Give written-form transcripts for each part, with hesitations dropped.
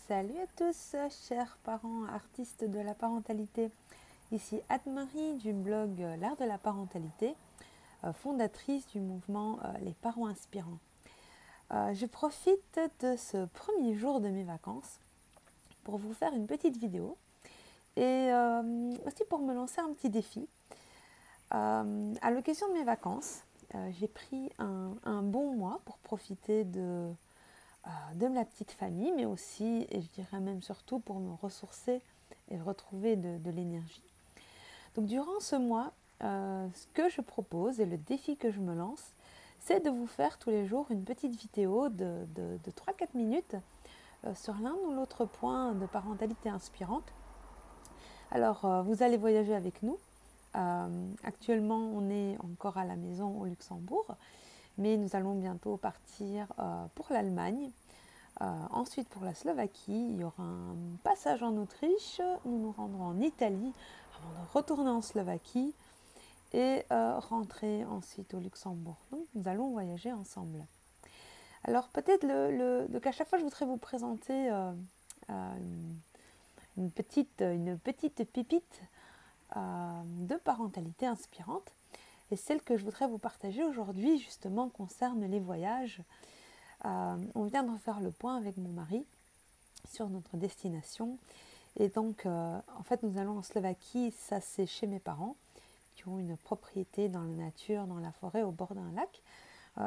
Salut à tous, chers parents artistes de la parentalité. Ici Anne-Marie du blog L'Art de la parentalité, fondatrice du mouvement Les parents inspirants. Je profite de ce premier jour de mes vacances pour vous faire une petite vidéo et aussi pour me lancer un petit défi. À l'occasion de mes vacances, j'ai pris un bon mois pour profiter de la petite famille, mais aussi, et je dirais même surtout, pour me ressourcer et retrouver de l'énergie. Donc durant ce mois, ce que je propose et le défi que je me lance, c'est de vous faire tous les jours une petite vidéo de 3-4 minutes sur l'un ou l'autre point de parentalité inspirante. Alors, vous allez voyager avec nous. Actuellement, on est encore à la maison au Luxembourg, mais nous allons bientôt partir pour l'Allemagne. Ensuite, pour la Slovaquie, il y aura un passage en Autriche. Nous nous rendrons en Italie avant de retourner en Slovaquie et rentrer ensuite au Luxembourg. Donc, nous allons voyager ensemble. Alors, peut-être qu'à chaque fois, je voudrais vous présenter une petite pépite de parentalité inspirante. Et celle que je voudrais vous partager aujourd'hui, justement, concerne les voyages. On vient de refaire le point avec mon mari sur notre destination. Et donc, en fait, nous allons en Slovaquie. Ça, c'est chez mes parents, qui ont une propriété dans la nature, dans la forêt, au bord d'un lac.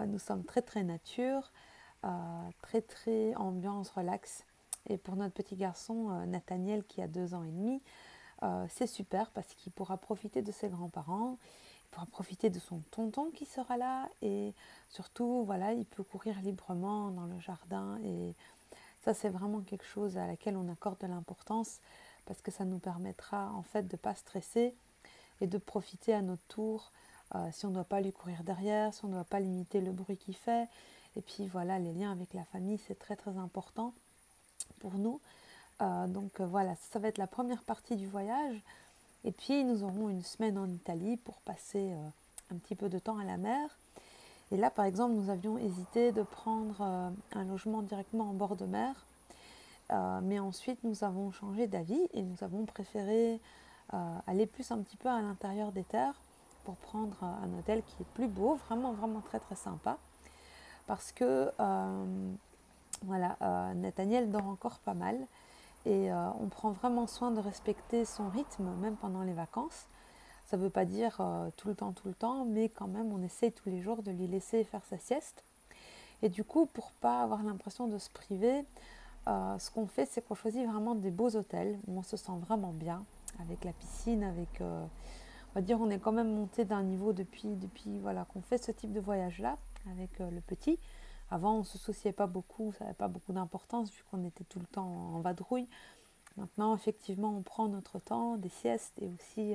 Nous sommes très nature, très ambiance relax. Et pour notre petit garçon, Nathaniel, qui a 2 ans et demi, c'est super parce qu'il pourra profiter de ses grands-parents. Il pourra profiter de son tonton qui sera là et surtout, voilà, il peut courir librement dans le jardin et ça, c'est vraiment quelque chose à laquelle on accorde de l'importance parce que ça nous permettra en fait de ne pas stresser et de profiter à notre tour si on ne doit pas lui courir derrière, si on ne doit pas limiter le bruit qu'il fait. Et puis voilà, les liens avec la famille, c'est très important pour nous. Donc voilà, ça va être la première partie du voyage. Et puis nous aurons une semaine en Italie pour passer un petit peu de temps à la mer. Et là par exemple nous avions hésité de prendre un logement directement en bord de mer. Mais ensuite nous avons changé d'avis et nous avons préféré aller plus un petit peu à l'intérieur des terres pour prendre un hôtel qui est plus beau, vraiment très sympa. Parce que voilà, Nathaniel dort encore pas mal. Et on prend vraiment soin de respecter son rythme, même pendant les vacances. Ça ne veut pas dire tout le temps, mais quand même, on essaie tous les jours de lui laisser faire sa sieste. Et du coup, pour ne pas avoir l'impression de se priver, ce qu'on fait, c'est qu'on choisit vraiment des beaux hôtels où on se sent vraiment bien, avec la piscine, avec... on va dire, on est quand même monté d'un niveau depuis voilà, qu'on fait ce type de voyage-là, avec le petit. Avant, on ne se souciait pas beaucoup, ça n'avait pas beaucoup d'importance vu qu'on était tout le temps en vadrouille. Maintenant, effectivement, on prend notre temps, des siestes et aussi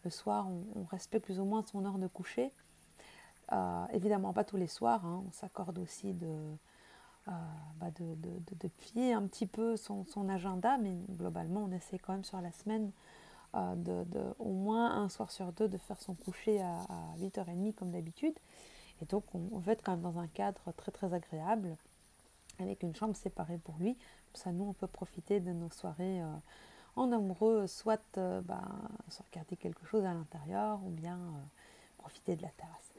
le soir, on respecte plus ou moins son heure de coucher. Évidemment, pas tous les soirs, hein, on s'accorde aussi de plier un petit peu son agenda, mais globalement, on essaie quand même sur la semaine au moins un soir sur 2 de faire son coucher à 8h30 comme d'habitude. Et donc, on veut être quand même dans un cadre très agréable, avec une chambre séparée pour lui. Comme ça, nous, on peut profiter de nos soirées en amoureux, soit se regarder quelque chose à l'intérieur, ou bien profiter de la terrasse.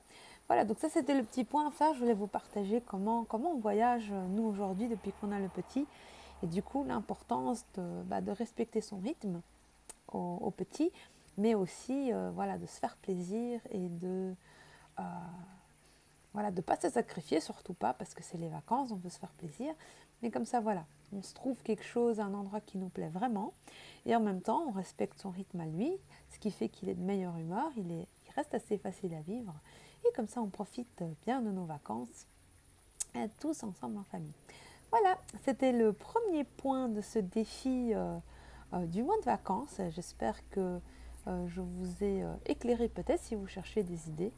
Voilà, donc ça, c'était le petit point à faire. Je voulais vous partager comment on voyage, nous, aujourd'hui, depuis qu'on a le petit. Et du coup, l'importance de respecter son rythme au petit, mais aussi voilà, de se faire plaisir et de... voilà, de ne pas se sacrifier, surtout pas, parce que c'est les vacances, on veut se faire plaisir. Mais comme ça, voilà, on se trouve quelque chose, un endroit qui nous plaît vraiment. Et en même temps, on respecte son rythme à lui, ce qui fait qu'il est de meilleure humeur, il reste assez facile à vivre. Et comme ça, on profite bien de nos vacances, tous ensemble en famille. Voilà, c'était le premier point de ce défi du mois de vacances. J'espère que je vous ai éclairé peut-être si vous cherchez des idées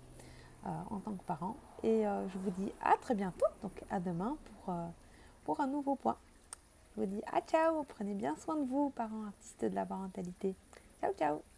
en tant que parent. Et je vous dis à très bientôt, donc à demain pour un nouveau point. Je vous dis à ciao, prenez bien soin de vous, parents artistes de la parentalité. Ciao, ciao.